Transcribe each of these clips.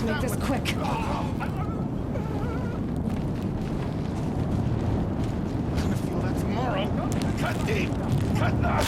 make this quick. Gonna feel that tomorrow. Cut deep. Cut that.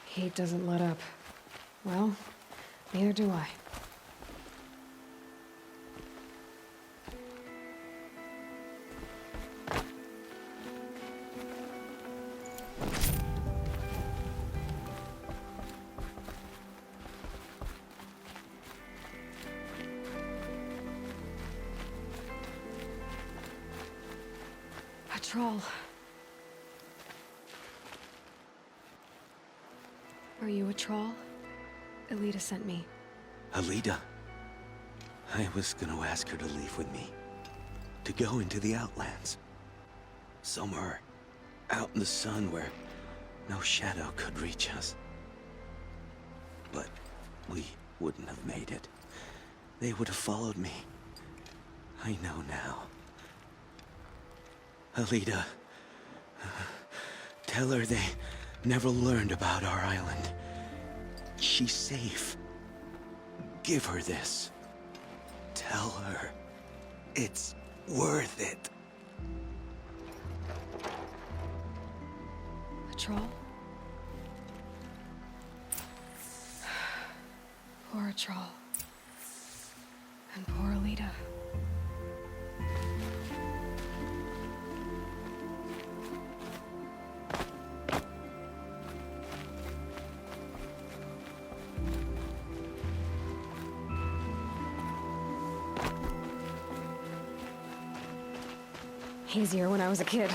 Heat doesn't let up. Well, neither do I. A troll. Are you a troll? Elita sent me. Alita? I was gonna ask her to leave with me. To go into the Outlands. Somewhere out in the sun where no shadow could reach us. But we wouldn't have made it. They would have followed me. I know now. Alita, tell her they never learned about our island. She's safe. Give her this. Tell her it's worth it. A troll? Poor troll. And poor Alita. Easier when I was a kid.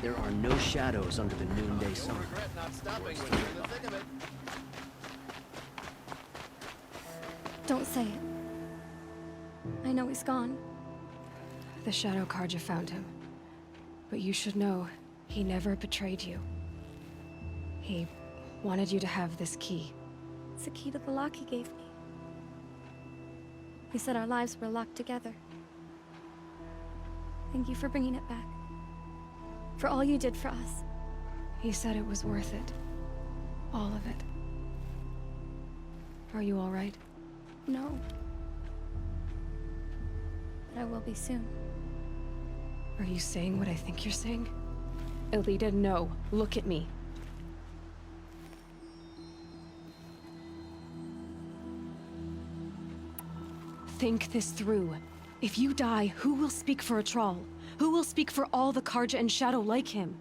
There are no shadows under the noonday sun. Regret not stopping when you're in the thick of it. Don't say it. I know he's gone. The Shadow Karja found him. But you should know, he never betrayed you. He wanted you to have this key. It's a key to the lock he gave me. He said our lives were locked together. Thank you for bringing it back. For all you did for us. He said it was worth it. All of it. Are you all right? No. But I will be soon. Are you saying what I think you're saying? Elita, no. Look at me. Think this through. If you die, who will speak for Atral? Who will speak for all the Karja and Shadow like him?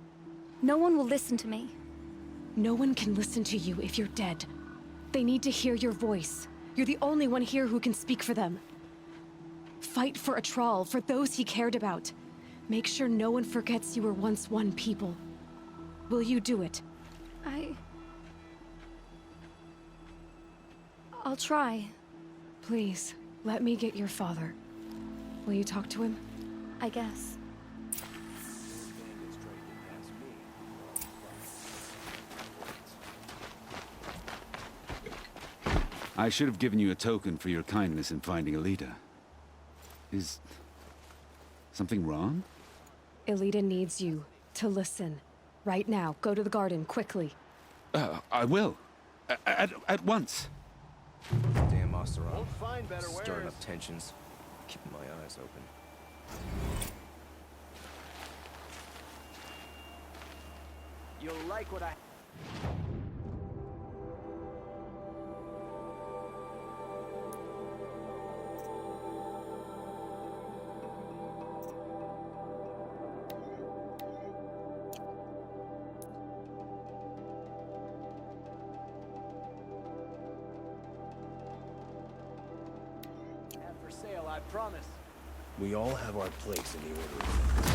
No one will listen to me. No one can listen to you if you're dead. They need to hear your voice. You're the only one here who can speak for them. Fight for Atral, for those he cared about. Make sure no one forgets you were once one people. Will you do it? I'll try. Please, let me get your father. Will you talk to him? I guess. I should have given you a token for your kindness in finding Elita. Is something wrong? Elita needs you to listen. Right now, go to the garden, quickly. I will. At once. Damn Osteron. Stirring up tensions. Keeping my eyes open. You'll like what I... For sale, I promise. We all have our place in the order of things.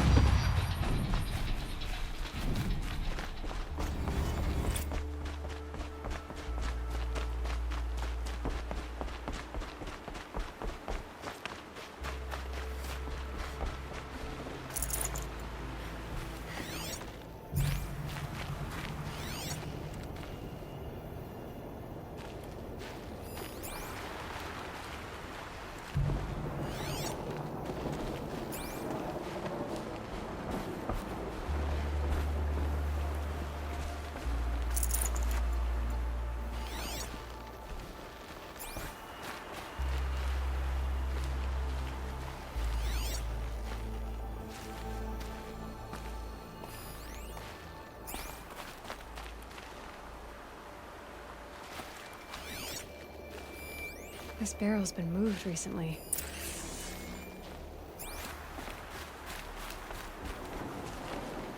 This barrel's been moved recently.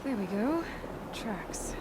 There we go. Tracks.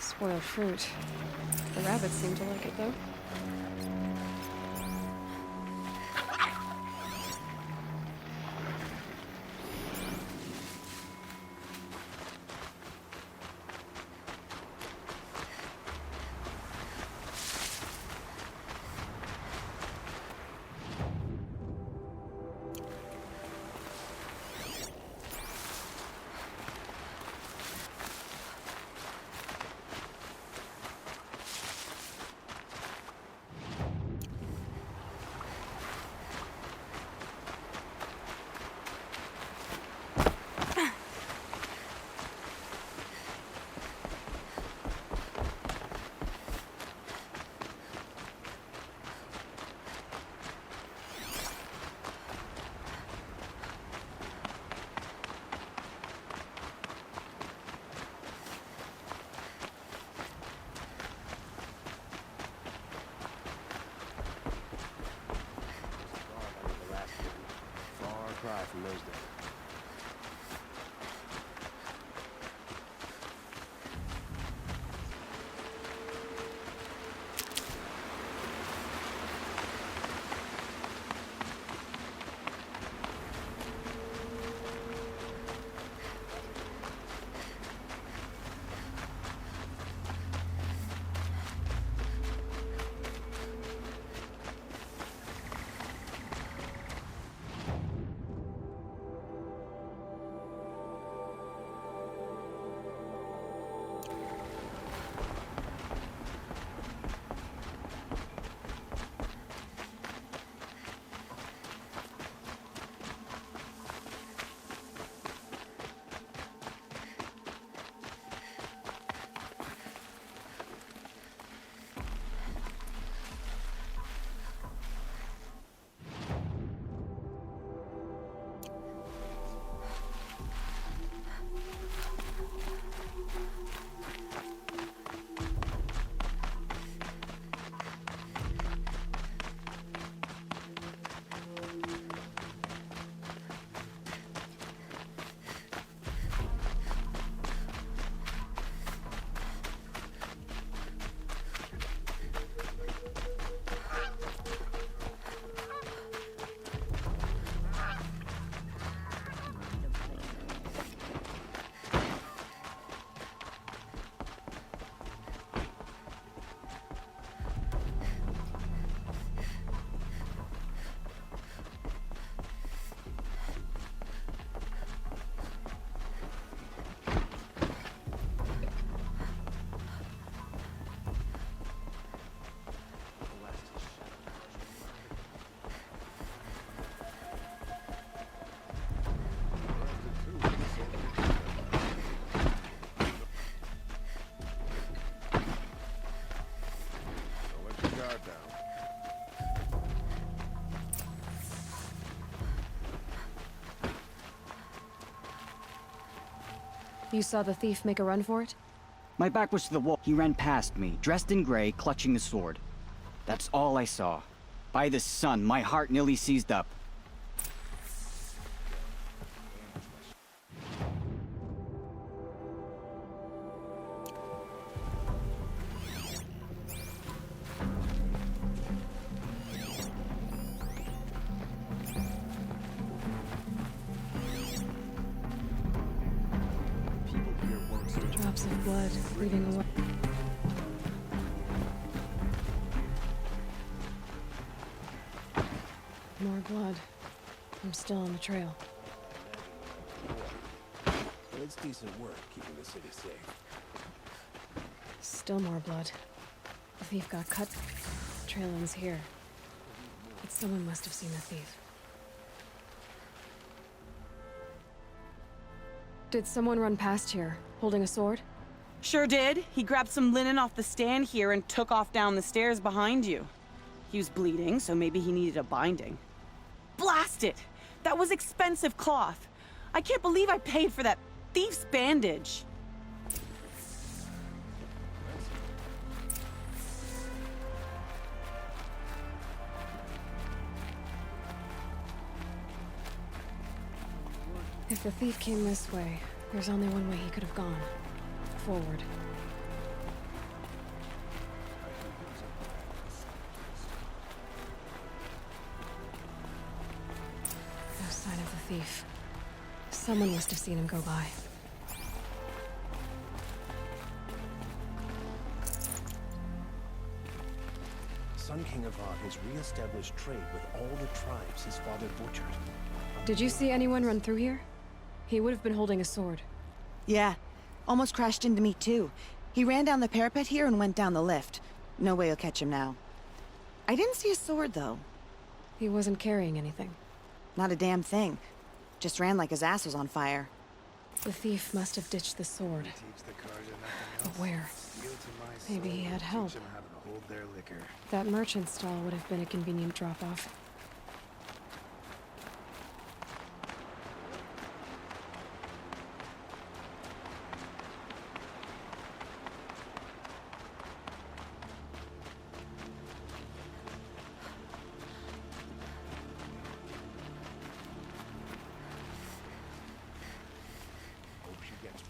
Spoiled fruit. The rabbits seem to like it, though. pry from those days. You saw the thief make a run for it? My back was to the wall. He ran past me, dressed in gray, clutching the sword. That's all I saw. By the sun, my heart nearly seized up. Drops of blood bleeding away. More blood. I'm still on the trail. Well, it's decent work keeping the city safe. Still more blood. The thief got cut. Trail ends here. But someone must have seen the thief. Did someone run past here, holding a sword? Sure did. He grabbed some linen off the stand here and took off down the stairs behind you. He was bleeding, so maybe he needed a binding. Blast it! That was expensive cloth. I can't believe I paid for that thief's bandage. If the thief came this way, there's only one way he could have gone. Forward. No sign of the thief. Someone must have seen him go by. Sun King Avad has re-established trade with all the tribes his father butchered. Did you see anyone run through here? He would have been holding a sword. Yeah. Almost crashed into me, too. He ran down the parapet here and went down the lift. No way you'll catch him now. I didn't see a sword, though. He wasn't carrying anything. Not a damn thing. Just ran like his ass was on fire. The thief must have ditched the sword. But where? Maybe he had help. That merchant stall would have been a convenient drop-off.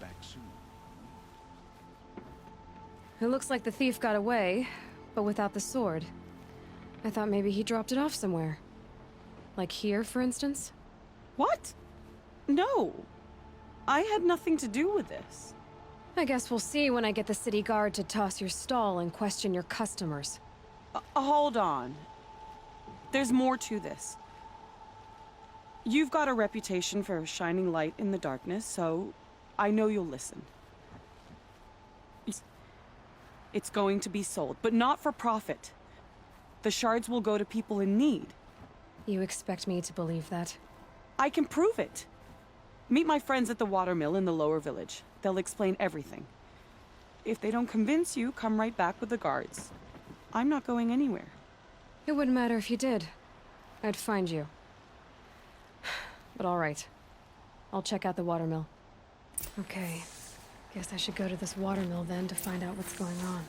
back soon. It looks like the thief got away, but without the sword. I thought maybe he dropped it off somewhere. Like here, for instance? What? No. I had nothing to do with this. I guess we'll see when I get the city guard to toss your stall and question your customers. Hold on. There's more to this. You've got a reputation for shining light in the darkness, so I know you'll listen. It's going to be sold, but not for profit. The shards will go to people in need. You expect me to believe that? I can prove it. Meet my friends at the watermill in the lower village. They'll explain everything. If they don't convince you, come right back with the guards. I'm not going anywhere. It wouldn't matter if you did. I'd find you. But all right. I'll check out the watermill. Okay. Guess I should go to this watermill then to find out what's going on.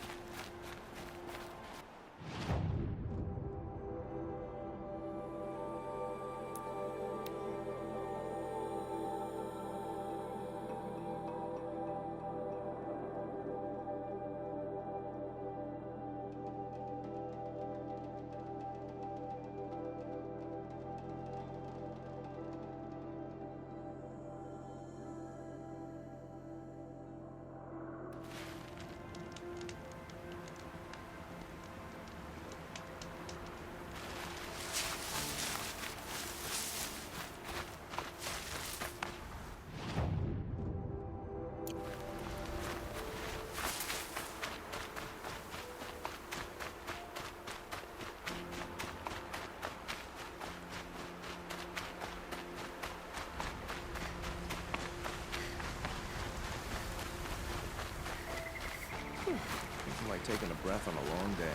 Nothing like taking a breath on a long day.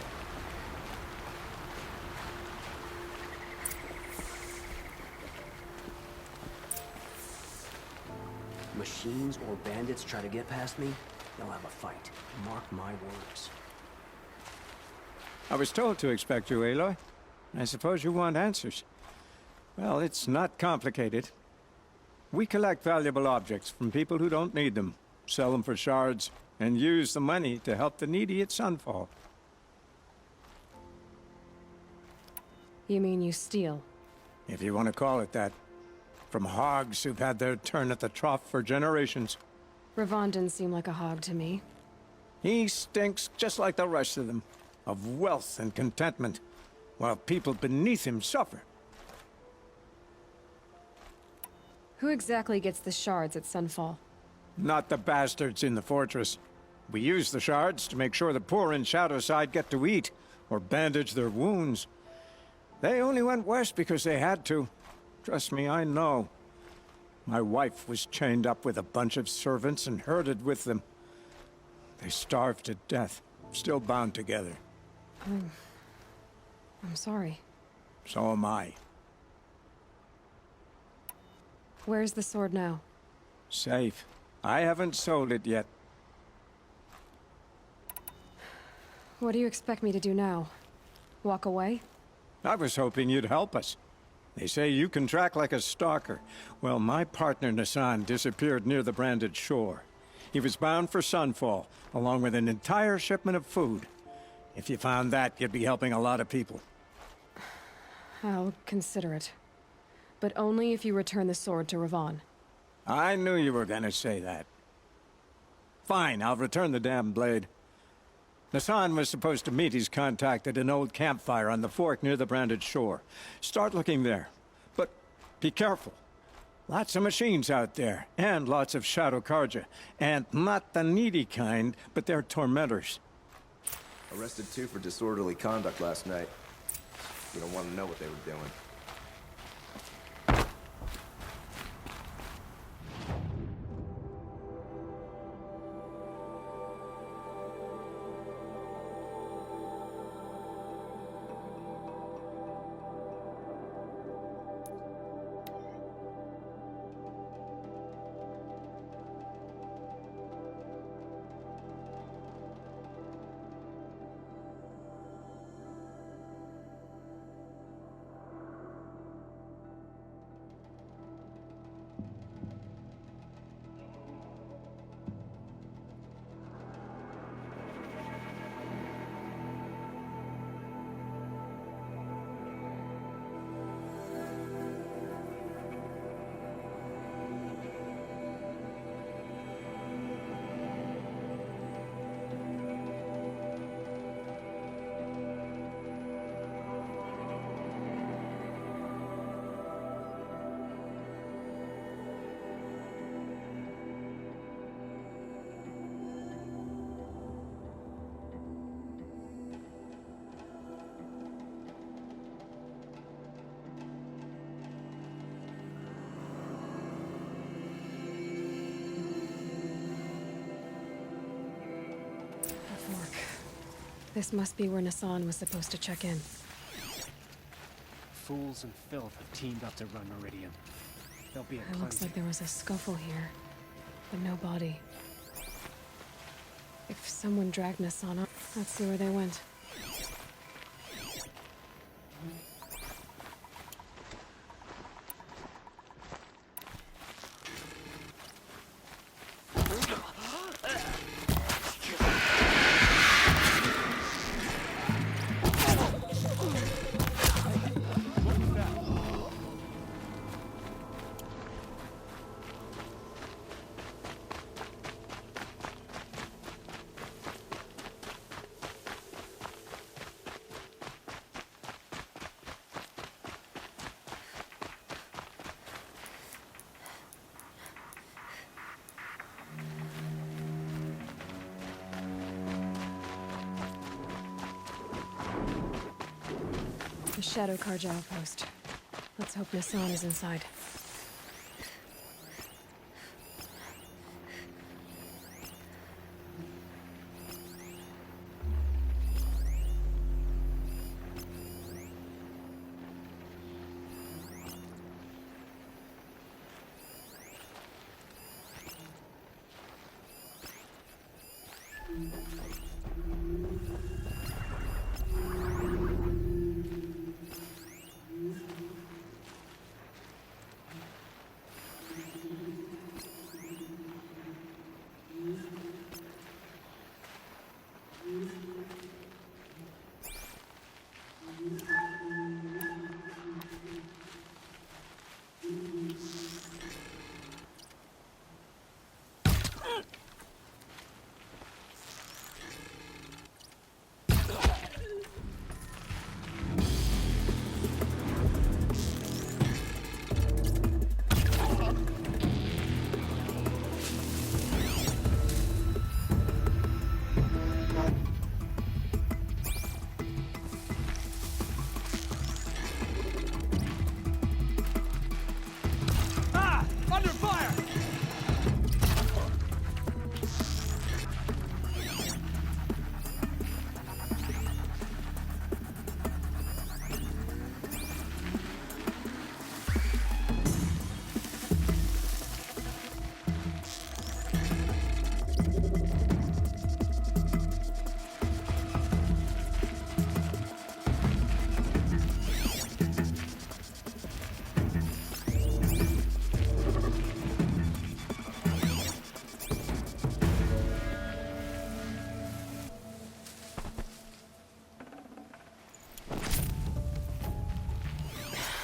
Machines or bandits try to get past me, they'll have a fight. Mark my words. I was told to expect you, Aloy. I suppose you want answers. Well, it's not complicated. We collect valuable objects from people who don't need them, sell them for shards, and use the money to help the needy at Sunfall. You mean you steal? If you want to call it that. From hogs who've had their turn at the trough for generations. Ravon didn't seem like a hog to me. He stinks just like the rest of them, of wealth and contentment, while people beneath him suffer. Who exactly gets the shards at Sunfall? Not the bastards in the fortress. We use the shards to make sure the poor in Shadowside get to eat, or bandage their wounds. They only went west because they had to. Trust me, I know. My wife was chained up with a bunch of servants and herded with them. They starved to death, still bound together. I'm sorry. So am I. Where's the sword now? Safe. I haven't sold it yet. What do you expect me to do now? Walk away? I was hoping you'd help us. They say you can track like a stalker. Well, my partner Nassan disappeared near the branded shore. He was bound for Sunfall, along with an entire shipment of food. If you found that, you'd be helping a lot of people. I'll consider it. But only if you return the sword to Ravon. I knew you were gonna say that. Fine, I'll return the damn blade. Nassan was supposed to meet his contact at an old campfire on the fork near the branded shore. Start looking there. But be careful. Lots of machines out there, and lots of Shadow Karja. And not the needy kind, but they're tormentors. Arrested 2 for disorderly conduct last night. You don't want to know what they were doing. Fork. This must be where Nassan was supposed to check in. Fools and filth have teamed up to run Meridian. There'll be a It looks cleansing. like there was a scuffle here, but no body. If someone dragged Nassan up, let's see where they went. The Shadow Carja outpost. Let's hope Nassan is inside.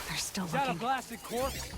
They're still Is that a looking. blasted corpse?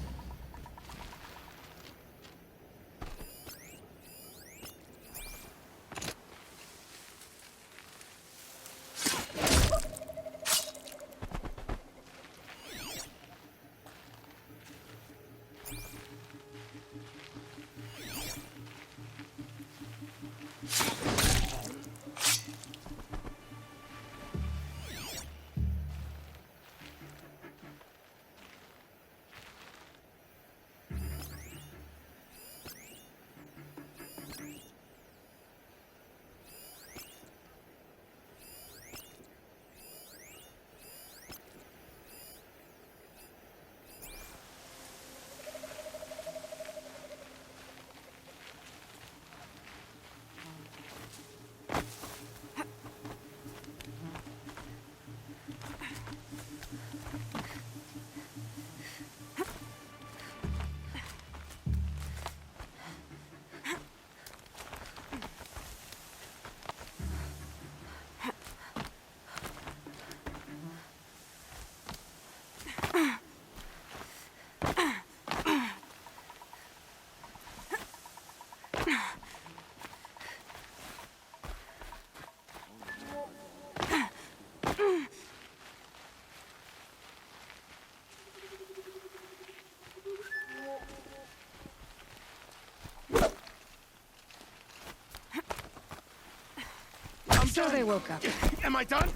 So they woke up. Am I done?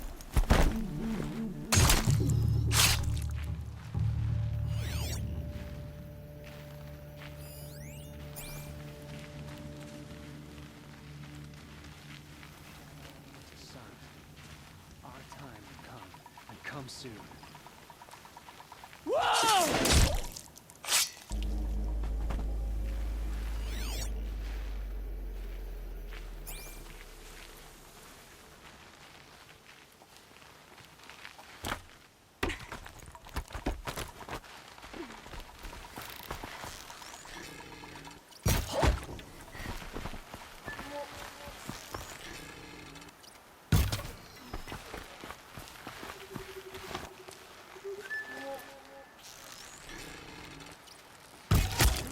around soon. Whoa!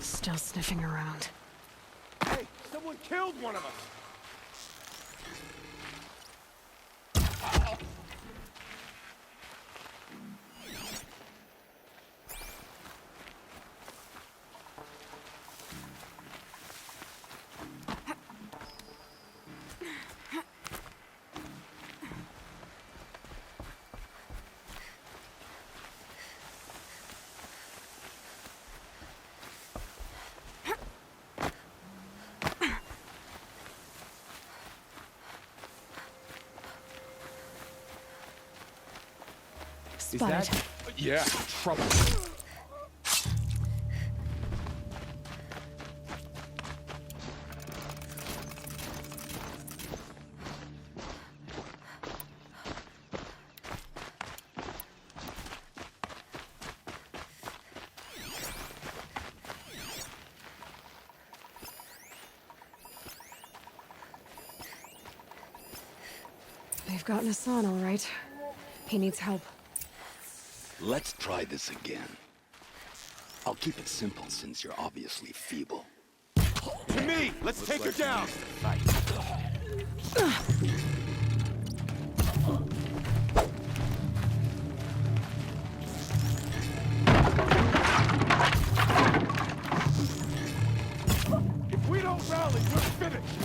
Still sniffing around. Hey, someone killed one of us! Spotted. Yeah, trouble. They've gotten Hassan, all right. He needs help. Let's try this again. I'll keep it simple since you're obviously feeble. To me! Let's take her down! If we don't rally, we're finished!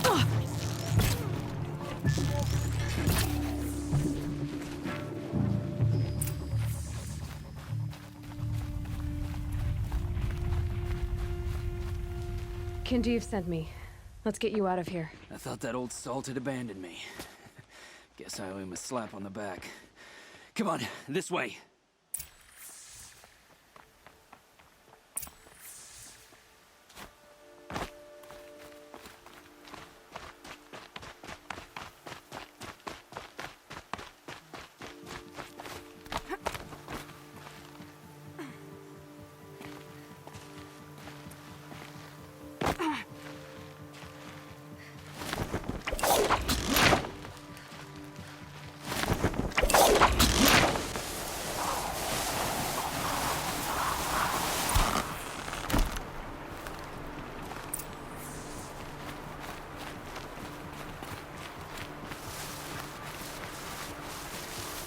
Kinjeev sent me. Let's get you out of here. I thought that old salt had abandoned me. Guess I owe him a slap on the back. Come on, this way.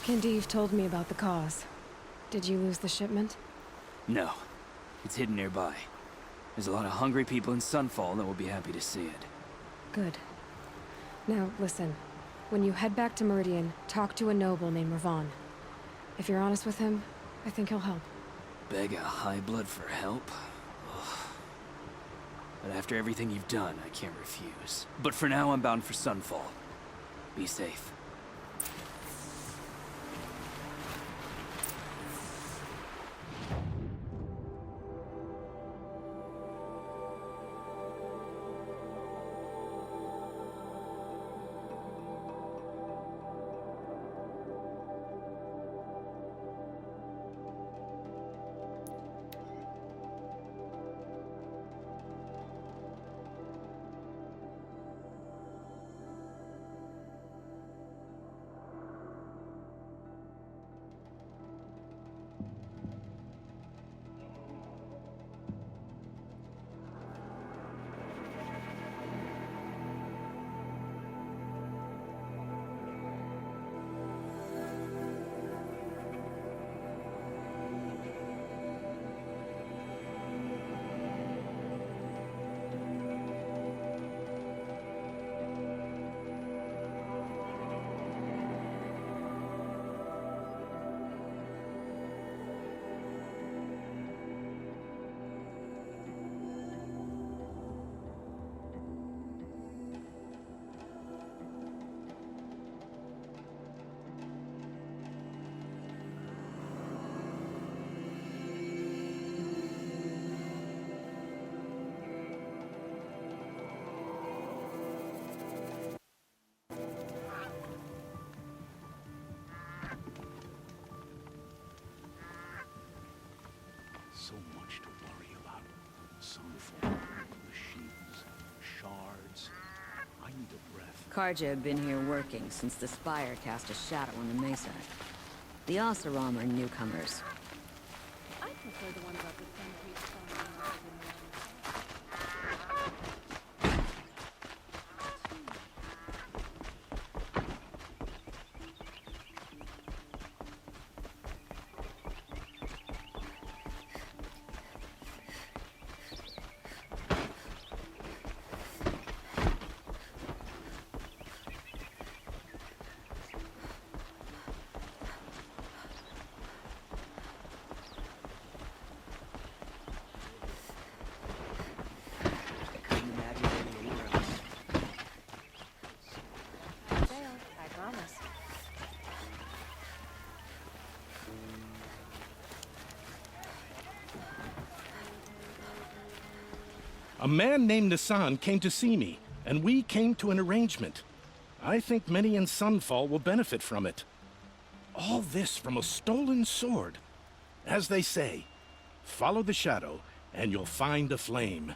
Kinjeev told me about the cause. Did you lose the shipment? No, it's hidden nearby. There's a lot of hungry people in Sunfall that will be happy to see it. Good. Now, listen. When you head back to Meridian, talk to a noble named Ravon. If you're honest with him, I think he'll help. Beg a high blood for help? Ugh. But after everything you've done, I can't refuse. But for now, I'm bound for Sunfall. Be safe. Sunfall. Machines, shards. I need a breath. Karja have been here working since the Spire cast a shadow on the Mesa. The Oseram are newcomers. I prefer the ones up with A man named Nassan came to see me, and we came to an arrangement. I think many in Sunfall will benefit from it. All this from a stolen sword. As they say, follow the shadow, and you'll find a flame.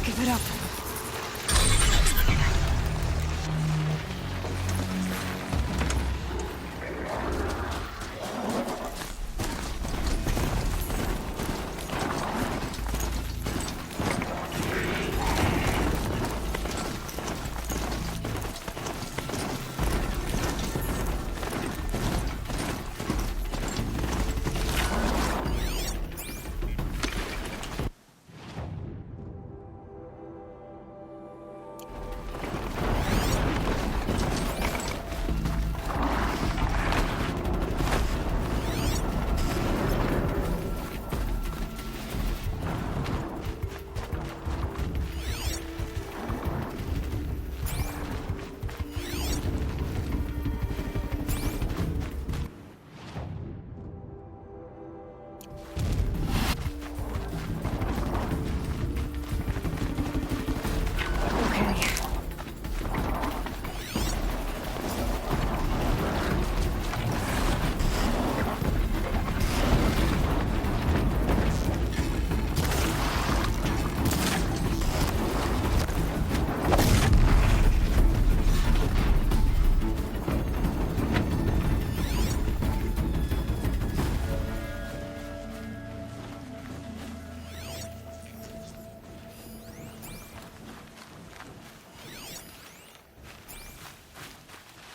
Give it up.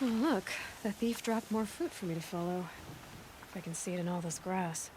Oh, look. The thief dropped more fruit for me to follow. If I can see it in all this grass.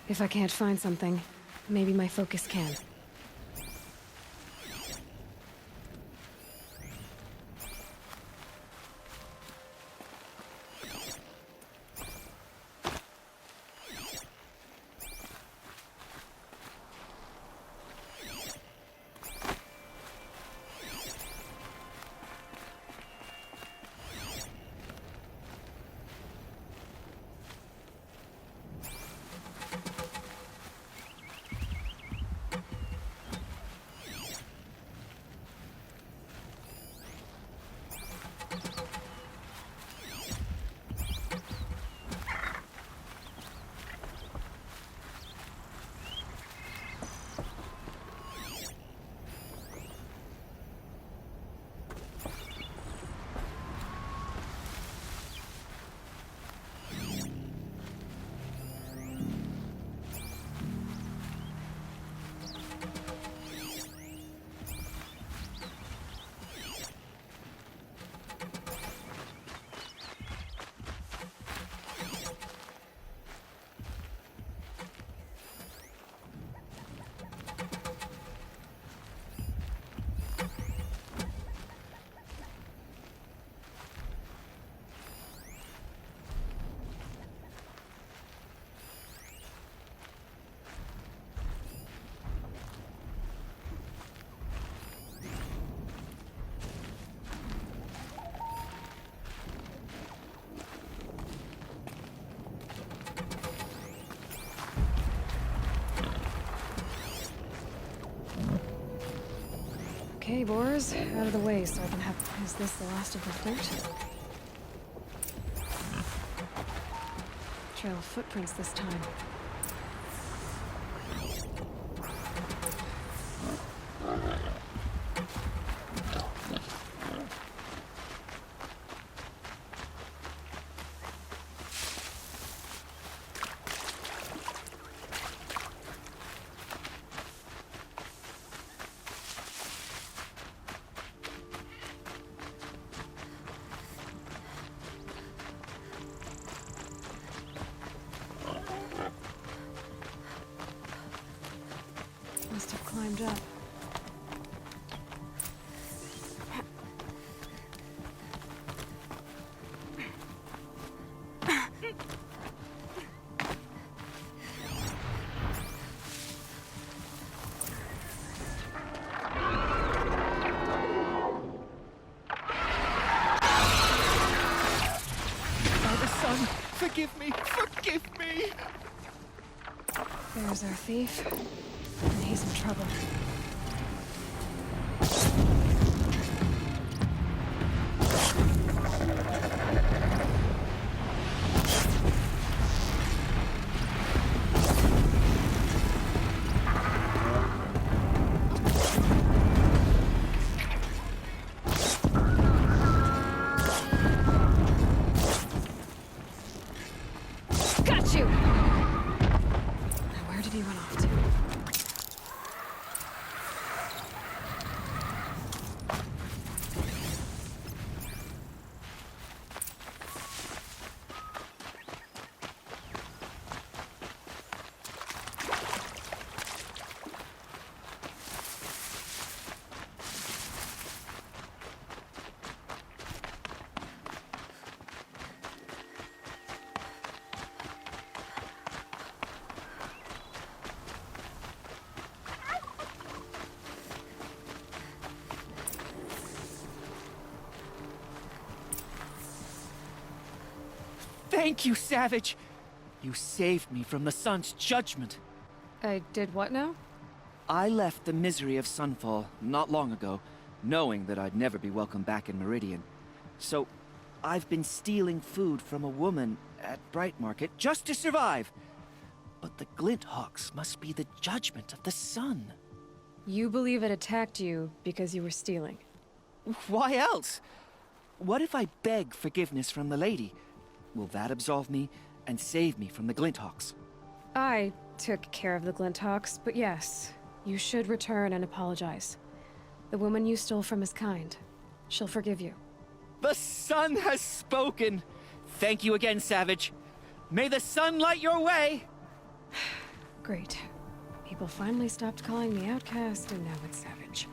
If I can't find something, maybe my focus can. Okay, Boars, out of the way so I can have... Is this the last of the flirt? Trail of footprints this time. Must have climbed up. Forgive me! Forgive me! There's our thief. And he's in trouble. Got you! Now where did he run off to? Thank you, Savage! You saved me from the sun's judgment. I did what now? I left the misery of Sunfall not long ago, knowing that I'd never be welcome back in Meridian. So, I've been stealing food from a woman at Bright Market just to survive. But the Glinthawks must be the judgment of the sun. You believe it attacked you because you were stealing? Why else? What if I beg forgiveness from the lady? Will that absolve me and save me from the Glinthawks? I took care of the Glinthawks, but yes, you should return and apologize. The woman you stole from is kind. She'll forgive you. The sun has spoken! Thank you again, Savage. May the sun light your way! Great. People finally stopped calling me outcast, and now it's Savage.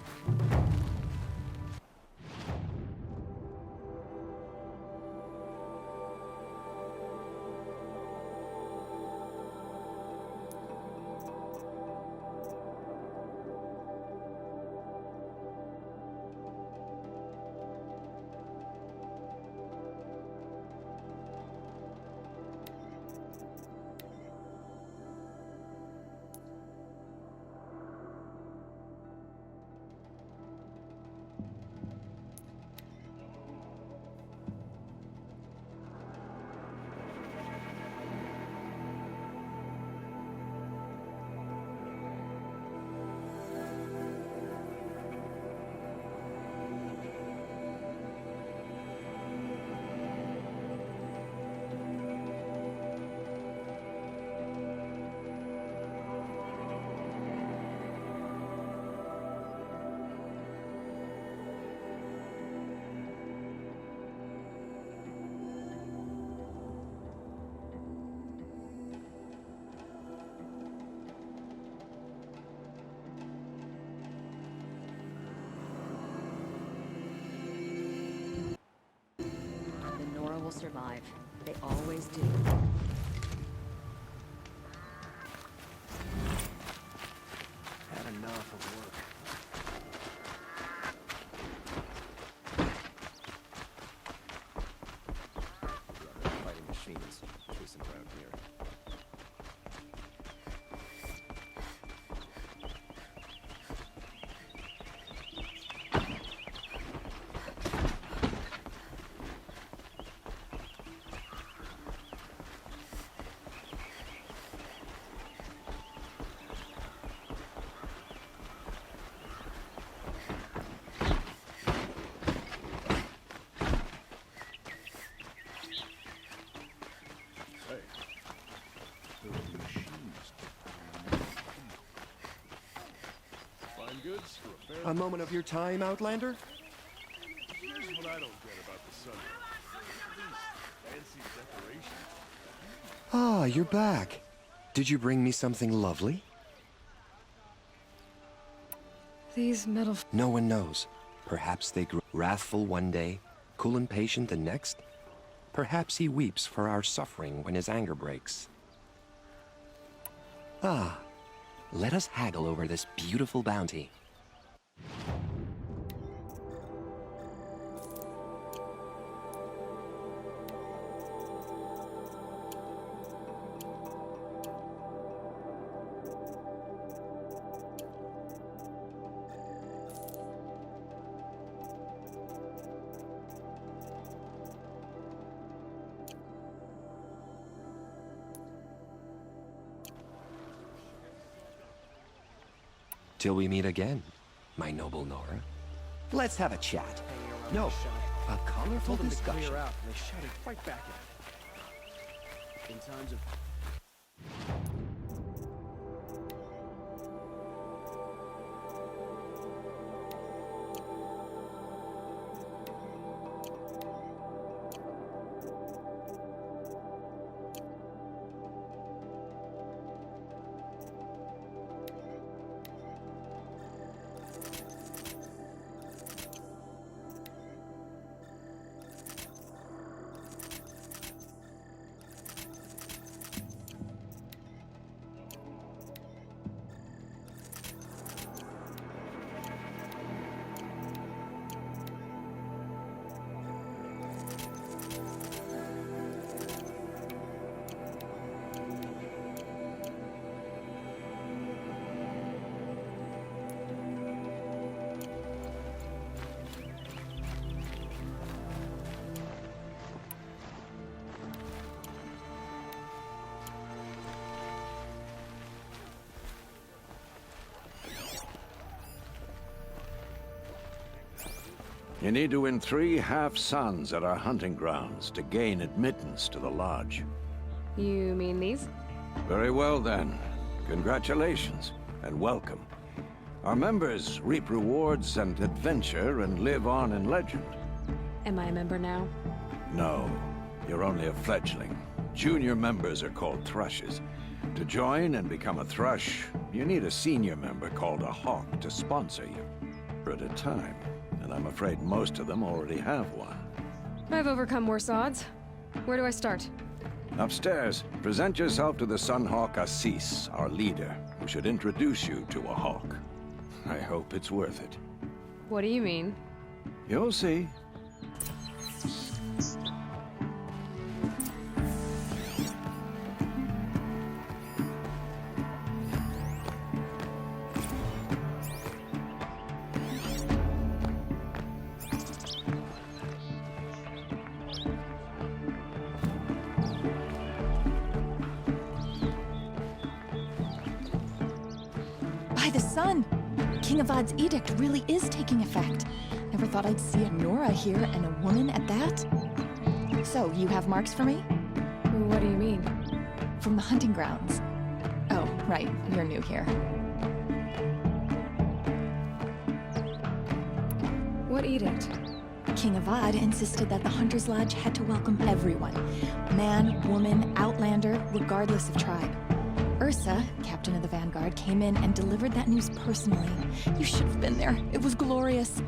Will survive. They always do. Had enough of work. Yeah, they're fighting machines chasing around here. A moment of your time, Outlander? Here's what I don't get about the sun. Fancy decorations. Ah, you're back. Did you bring me something lovely? These metal... No one knows. Perhaps they grew wrathful one day, cool and patient the next. Perhaps he weeps for our suffering when his anger breaks. Ah, let us haggle over this beautiful bounty. Till we meet again, my noble Nora. Let's have a chat. No, a colorful discussion. Clear out, and they shouted right back at me. In times of... You need to win 3 half-suns at our hunting grounds to gain admittance to the lodge. You mean these? Very well then. Congratulations, and welcome. Our members reap rewards and adventure and live on in legend. Am I a member now? No, you're only a fledgling. Junior members are called thrushes. To join and become a thrush, you need a senior member called a hawk to sponsor you. At a time. And I'm afraid most of them already have one. I've overcome worse odds. Where do I start? Upstairs, present yourself to the Sunhawk Assis, our leader, who should introduce you to a hawk. I hope it's worth it. What do you mean? You'll see. By the sun! King Avad's edict really is taking effect. Never thought I'd see a Nora here and a woman at that. So, you have marks for me? What do you mean? From the hunting grounds. Oh, right, you're new here. What edict? King Avad insisted that the Hunter's Lodge had to welcome everyone. Man, woman, outlander, regardless of tribe. Ursa, captain of the Vanguard, came in and delivered that news personally. You should have been there. It was glorious.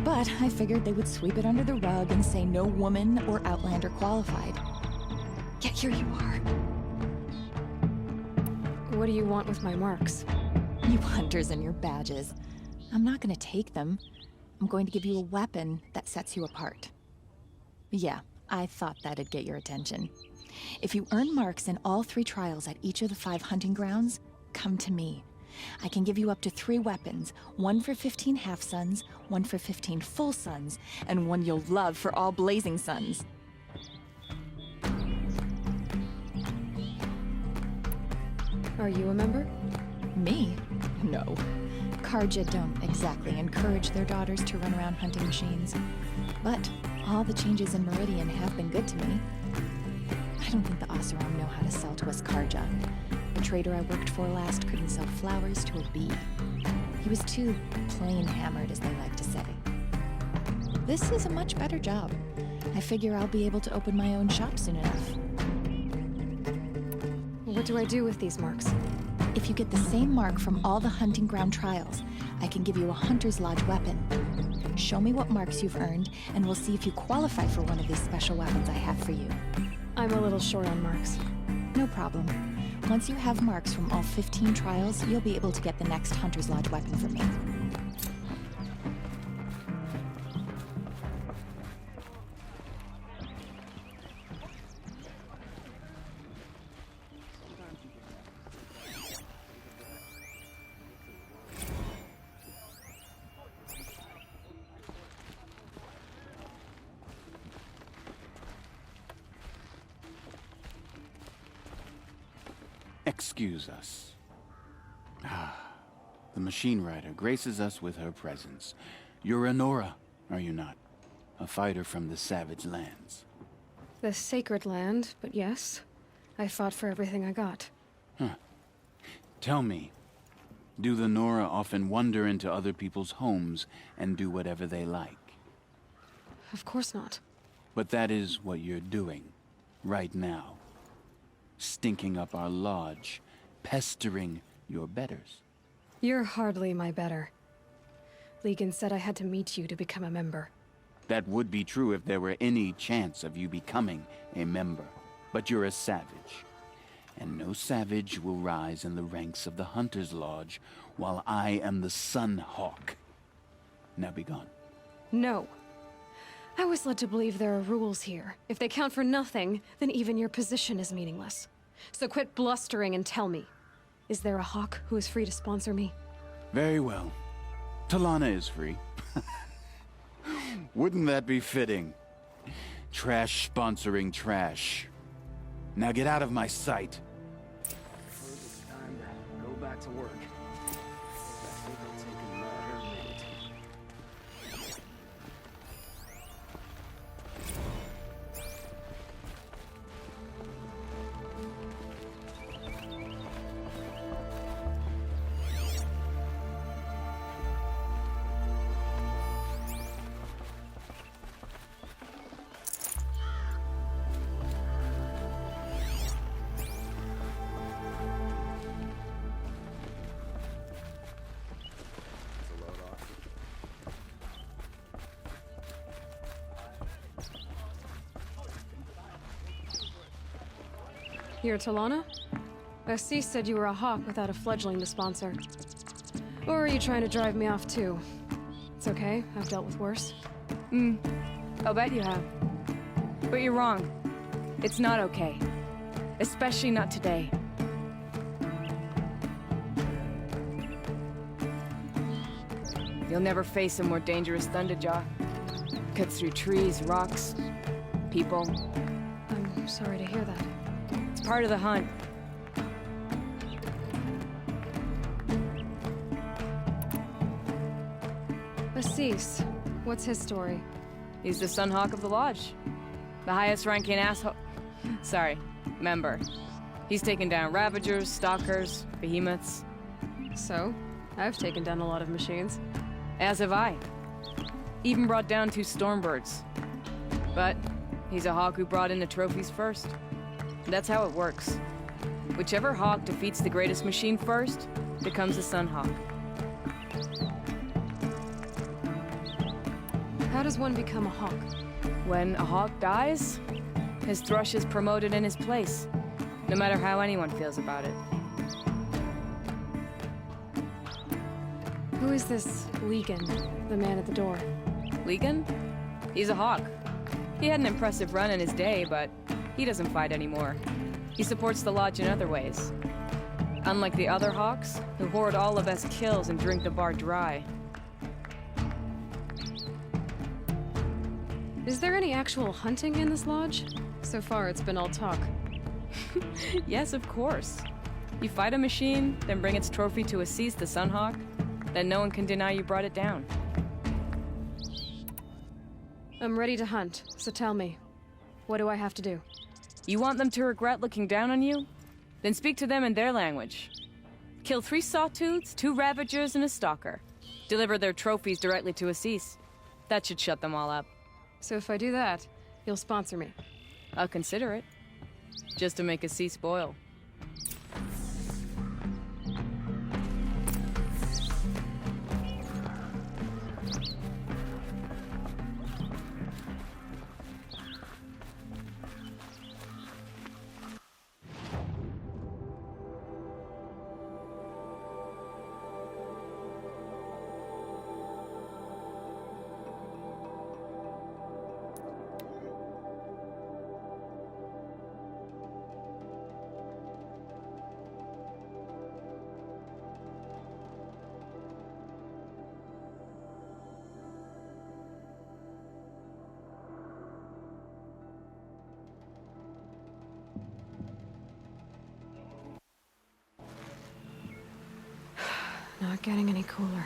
But I figured they would sweep it under the rug and say no woman or outlander qualified. Yet here you are. What do you want with my marks? You hunters and your badges. I'm not gonna take them. I'm going to give you a weapon that sets you apart. Yeah, I thought that'd get your attention. If you earn marks in all 3 trials at each of the 5 hunting grounds, come to me. I can give you up to 3 weapons, 1 for 15 half-suns, 1 for 15 full suns, and 1 you'll love for all blazing suns. Are you a member? Me? No. Karja don't exactly encourage their daughters to run around hunting machines. But all the changes in Meridian have been good to me. I don't think the Oseram know how to sell to us Karja. The trader I worked for last couldn't sell flowers to a bee. He was too plain hammered, as they like to say. This is a much better job. I figure I'll be able to open my own shop soon enough. What do I do with these marks? If you get the same mark from all the hunting ground trials, I can give you a Hunter's Lodge weapon. Show me what marks you've earned, and we'll see if you qualify for one of these special weapons I have for you. I'm a little short on marks. No problem. Once you have marks from all 15 trials, you'll be able to get the next Hunter's Lodge weapon from me. Excuse us. The machine rider graces us with her presence. You're Anora, are you not? A fighter from the savage lands. The sacred land, but yes. I fought for everything I got. Tell me, do the Nora often wander into other people's homes and do whatever they like? Of course not. But that is what you're doing, right now. Stinking up our lodge, pestering your betters. You're hardly my better. Legan said I had to meet you to become a member. That would be true if there were any chance of you becoming a member. But you're a savage. And no savage will rise in the ranks of the Hunter's Lodge while I am the Sun Hawk. Now be gone. No. I was led to believe there are rules here. If they count for nothing, then even your position is meaningless. So quit blustering and tell me. Is there a hawk who is free to sponsor me? Very well. Talana is free. Wouldn't that be fitting? Trash sponsoring trash. Now get out of my sight. It's time to go back to work. I think I'll take another minute. You're Talana? SC said you were a hawk without a fledgling to sponsor. Or are you trying to drive me off too? It's okay, I've dealt with worse. I'll bet you have. But you're wrong. It's not okay. Especially not today. You'll never face a more dangerous Thunderjaw. Cuts through trees, rocks, people. I'm sorry to hear that. It's part of the hunt. Assis, what's his story? He's the Sunhawk of the Lodge. The highest ranking asshole... Sorry, member. He's taken down Ravagers, Stalkers, Behemoths. So, I've taken down a lot of machines. As have I. Even brought down 2 Stormbirds. But he's a hawk who brought in the trophies first. That's how it works. Whichever hawk defeats the greatest machine first becomes the Sunhawk. How does one become a hawk? When a hawk dies, his thrush is promoted in his place, no matter how anyone feels about it. Who is this Legan, the man at the door? Legan? He's a hawk. He had an impressive run in his day, but he doesn't fight anymore. He supports the Lodge in other ways. Unlike the other hawks, who hoard all of us kills and drink the bar dry. Is there any actual hunting in this lodge? So far, it's been all talk. Yes, of course. You fight a machine, then bring its trophy to Assis the Sunhawk, then no one can deny you brought it down. I'm ready to hunt, so tell me, what do I have to do? You want them to regret looking down on you? Then speak to them in their language. Kill 3 sawtooths, 2 ravagers, and a stalker. Deliver their trophies directly to Assis. That should shut them all up. So if I do that, you'll sponsor me? I'll consider it. Just to make Assis boil. Not getting any cooler.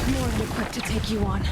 More than equipped to take you on.